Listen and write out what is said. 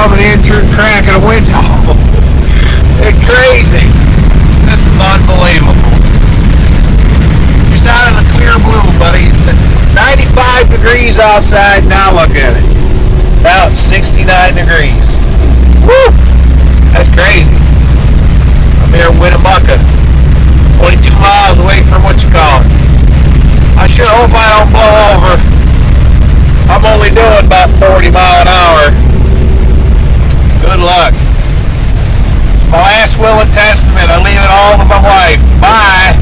coming in through the crack of the window. It's crazy. This is unbelievable. Just out of the clear blue, buddy. 95 degrees outside. Now look at it. Now it's 69 degrees. Woo! That's crazy. I'm here in Winnemucca, 22 miles away from what you call it. I sure hope I don't blow over. I'm only doing about 40 miles an hour. Good luck. My last will and testament. I leave it all to my wife. Bye.